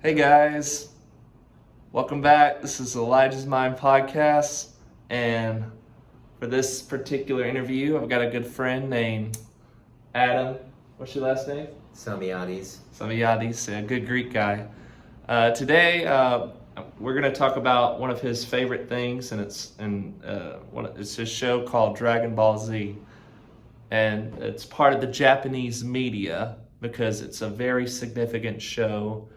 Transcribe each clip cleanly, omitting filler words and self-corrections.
Hey guys, welcome back. This is Elijah's Mind Podcast, and for this particular interview, I've got a good friend named Adam. What's your last name? Samiadis. Samiadis, a good Greek guy. Today, we're going to talk about one of his favorite things, and it's his show called Dragon Ball Z, and it's part of the Japanese media because it's a very significant show.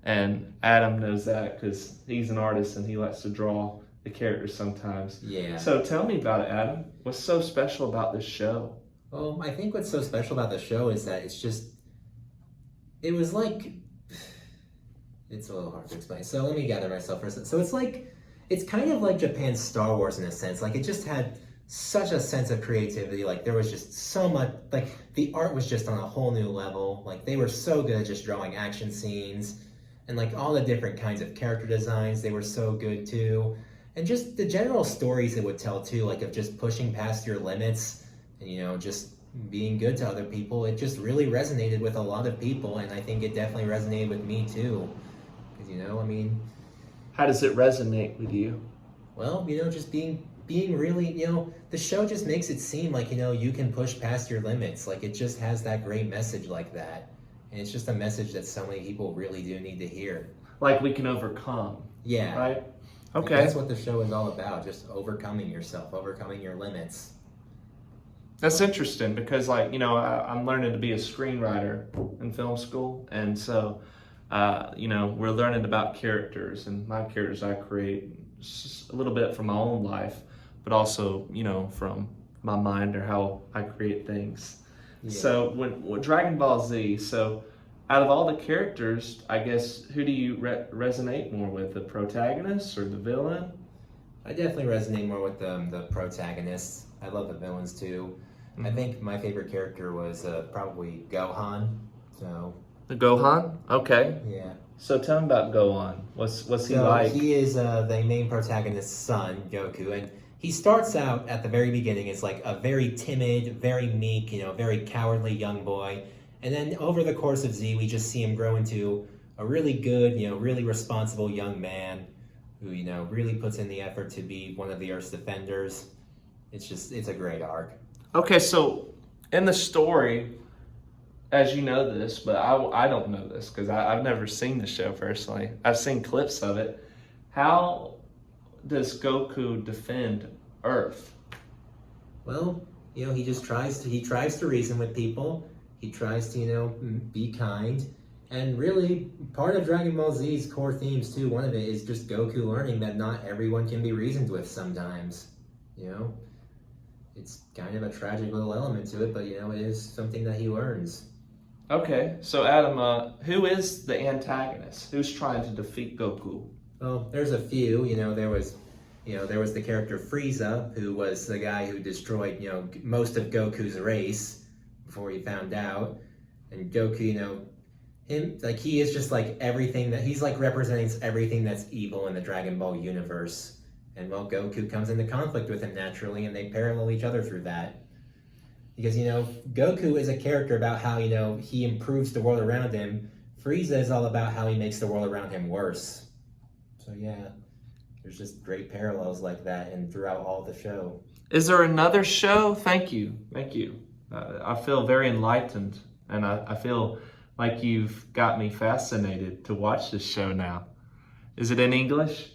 And Adam knows that because he's an artist and he likes to draw the characters sometimes. Yeah. So tell me about it, Adam. What's so special about this show? Well, I think what's so special about the show is that it was like, it's a little hard to explain. So let me gather myself for a second. So it's kind of like Japan's Star Wars in a sense. Like it just had such a sense of creativity. Like there was just so much, like the art was just on a whole new level. Like they were so good at just drawing action scenes. And like all the different kinds of character designs, they were so good too. And just the general stories it would tell too, like of just pushing past your limits and, just being good to other people. It just really resonated with a lot of people. And I think it definitely resonated with me too. Because, How does it resonate with you? well, just being really, the show just makes it seem like, you can push past your limits. Like it just has that great message like that. And it's just a message that so many people really do need to hear. Like we can overcome. Yeah. Right? Like, Okay. that's what the show is all about, just overcoming yourself, overcoming your limits. That's interesting because, I'm learning to be a screenwriter in film school. And so, we're learning about characters, and my characters I create just a little bit from my own life, but also, from my mind or how I create things. Yeah. So when Dragon Ball Z, so out of all the characters, I guess, who do you resonate more with, the protagonist or the villain? I definitely resonate more with the protagonists. I love the villains too. I think my favorite character was probably Gohan. So The Gohan? Okay. yeah. So tell me about Gohan. What's he So like? he is the main protagonist's son, Goku, and he starts out at the very beginning as like a very timid, very meek, very cowardly young boy. And then over the course of Z, we just see him grow into a really good, really responsible young man who, really puts in the effort to be one of the Earth's defenders. It's a great arc. Okay, so in the story, as you know this, but I don't know this because I've never seen the show personally. I've seen clips of it. How does Goku defend Earth? Well, he just tries to reason with people. He tries to, be kind. And really, part of Dragon Ball Z's core themes too, one of it is just Goku learning that not everyone can be reasoned with sometimes. It's kind of a tragic little element to it, but it is something that he learns. Okay, so Adam, who is the antagonist? Who's trying to defeat Goku? Well, there's a few. There was the character Frieza, who was the guy who destroyed, most of Goku's race before he found out. And Goku, he is just like everything that he's like representing everything that's evil in the Dragon Ball universe. And well, Goku comes into conflict with him naturally, and they parallel each other through that. Because, Goku is a character about how, he improves the world around him. Frieza is all about how he makes the world around him worse. So, yeah, there's just great parallels like that and throughout all the show. Is there another show? Thank you. I feel very enlightened, and I feel like you've got me fascinated to watch this show now. Is it in English?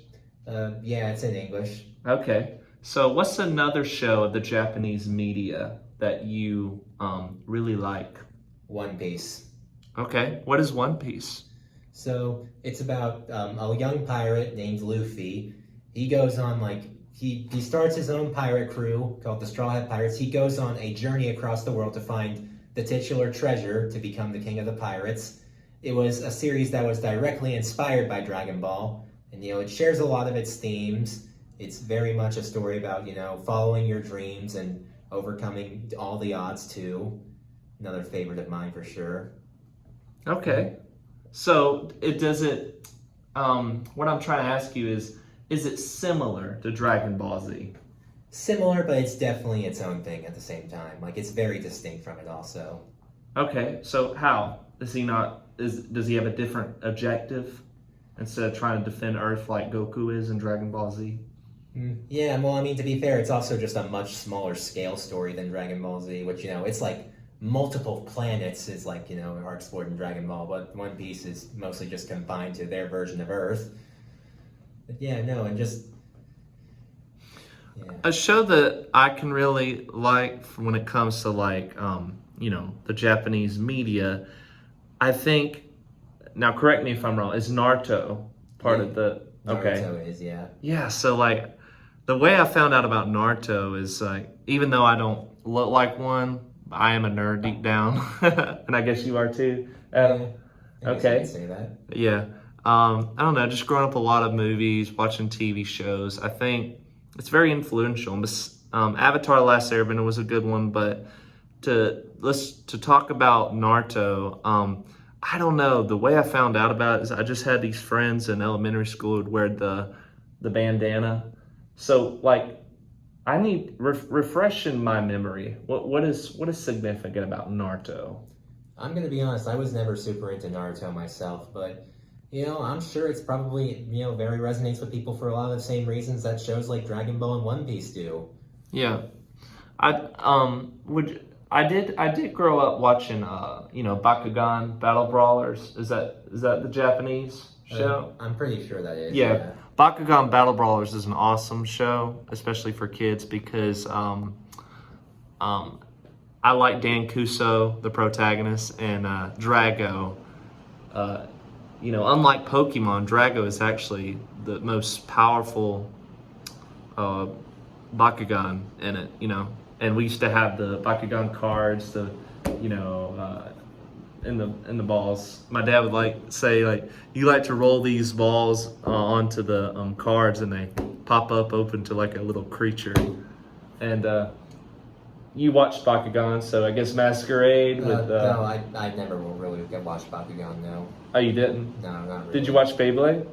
Yeah, it's in English. Okay. So what's another show of the Japanese media that you really like? One Piece. Okay. What is One Piece? So it's about a young pirate named Luffy. He goes on he starts his own pirate crew called the Straw Hat Pirates. He goes on a journey across the world to find the titular treasure to become the king of the pirates. It was a series that was directly inspired by Dragon Ball, and it shares a lot of its themes. It's very much a story about following your dreams and overcoming all the odds too. Another favorite of mine for sure. Okay. So what I'm trying to ask you is it similar to Dragon Ball Z? Similar, but it's definitely its own thing at the same time. Like it's very distinct from it also. Okay, so how? Does he have a different objective? instead of trying to defend Earth like Goku is in Dragon Ball Z. Yeah, well, I mean, to be fair, it's also just a much smaller scale story than Dragon Ball Z, which, it's like multiple planets is like, are explored in Dragon Ball, but One Piece is mostly just confined to their version of Earth. But yeah, no, and just... Yeah. A show that I can really like when it comes to like, the Japanese media, I think, now correct me if I'm wrong, is Naruto part of the... Okay. Naruto is, yeah. Yeah, so like, the way I found out about Naruto is like, even though I don't look like one, I am a nerd deep down, and I guess you are too, Adam. I guess Okay. you could say that. Yeah. I don't know, just growing up a lot of movies, watching TV shows. I think it's very influential. Avatar: The Last Airbender was a good one, but to talk about Naruto, I don't know. The way I found out about it is I just had these friends in elementary school who'd wear the bandana. So like, I need refreshing my memory. What is significant about Naruto? I'm gonna be honest, I was never super into Naruto myself, but I'm sure it's probably very resonates with people for a lot of the same reasons that shows like Dragon Ball and One Piece do. Yeah, I did grow up watching Bakugan Battle Brawlers. Is that the Japanese show? I'm pretty sure that is. Yeah. Bakugan Battle Brawlers is an awesome show, especially for kids, because I like Dan Kuso, the protagonist, and Drago. Unlike Pokemon, Drago is actually the most powerful Bakugan in it. And we used to have the Bakugan cards, in the balls. My dad would say you like to roll these balls onto the cards, and they pop up open to like a little creature. And you watched Bakugan, so I guess Masquerade with. No, I never really watched Bakugan. No. Oh, you didn't? No, not really. Did you watch Beyblade?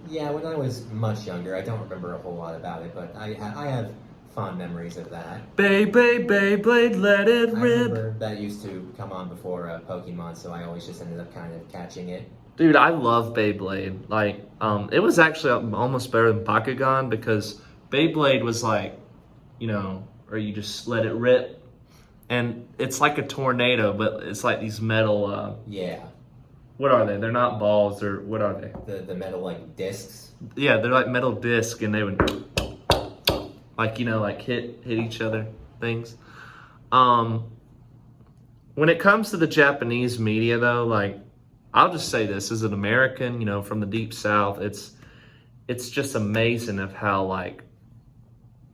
Yeah, when I was much younger, I don't remember a whole lot about it, but I have fond memories of that. Beyblade, let it I rip. remember that used to come on before Pokemon, so I always just ended up kind of catching it. Dude, I love Beyblade. It was actually almost better than Bakugan, because Beyblade was like, or you just let it rip, and it's like a tornado, but it's like these metal. Yeah. What are they? They're not balls, or what are they? The metal like discs. Yeah, they're like metal disc, and they would hit each other things. When it comes to the Japanese media, though, I'll just say this as an American, from the deep South, it's just amazing of how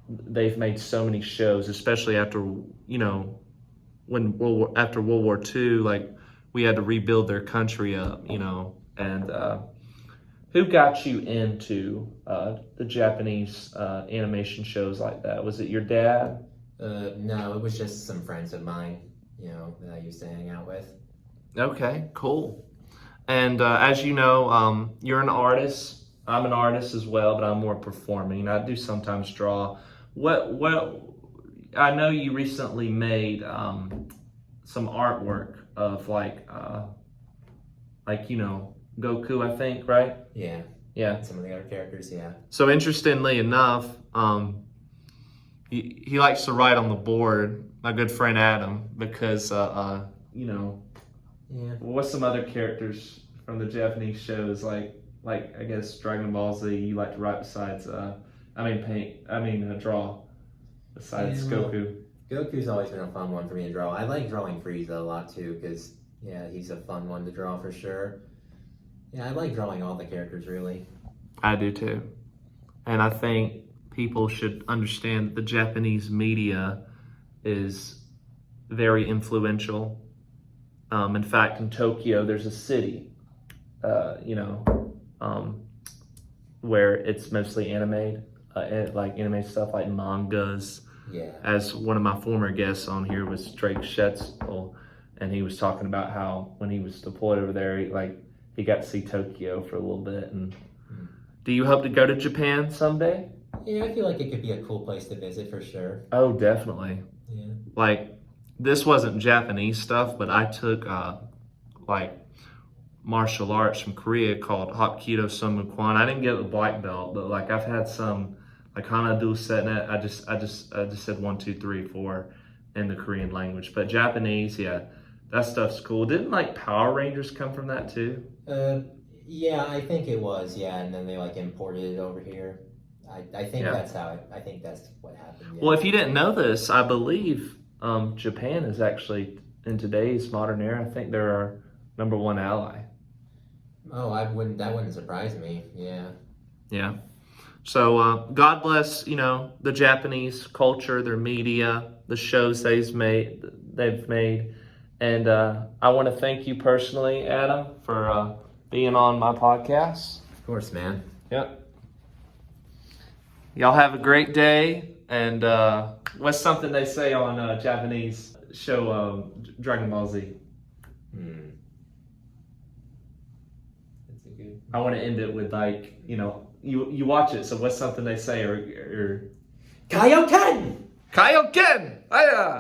they've made so many shows, especially after after World War II, we had to rebuild their country up, and who got you into the Japanese animation shows like that? Was it your dad? No, it was just some friends of mine, that I used to hang out with. Okay, cool. And as you know, you're an artist. I'm an artist as well, but I'm more performing. I do sometimes draw. What I know you recently made some artwork of Goku, I think, right? Yeah. Yeah. Some of the other characters, yeah. So interestingly enough, he likes to write on the board, my good friend Adam, because Yeah. what's some other characters from the Japanese shows like I guess Dragon Ball Z you like to write besides draw besides Yeah, well, Goku? Goku's always been a fun one for me to draw. I like drawing Frieza a lot too, because he's a fun one to draw for sure. Yeah, I like drawing all the characters really. I do too. And I think people should understand that the Japanese media is very influential. In fact, in Tokyo, there's a city, where it's mostly anime stuff like mangas. Yeah. As one of my former guests on here was Drake Schetzel, and he was talking about how when he was deployed over there, he got to see Tokyo for a little bit. And do you hope to go to Japan someday? Yeah, I feel like it could be a cool place to visit for sure. Oh, definitely. Yeah. This wasn't Japanese stuff, but I took martial arts from Korea called Hapkido Somu Kwan. I didn't get the black belt, but like I've had some like Hana Do Setnet. I just said 1, 2, 3, 4 in the Korean language. But Japanese, yeah, that stuff's cool. Didn't like Power Rangers come from that too? Yeah, I think it was. Yeah, and then they like imported it over here. I think that's how I think that's what happened. Yeah. Well, if you didn't know this, I believe Japan is actually in today's modern era. I think they're our #1 ally. Oh, that wouldn't surprise me. Yeah. Yeah. So God bless, the Japanese culture, their media, the shows they've made, and I want to thank you personally, Adam, for being on my podcast. Of course, man. Yep. Y'all have a great day, and what's something they say on Japanese show Dragon Ball Z? That's a good. I want to end it with like, you watch it, so what's something they say or Kaioken! Kaioken! Hiya!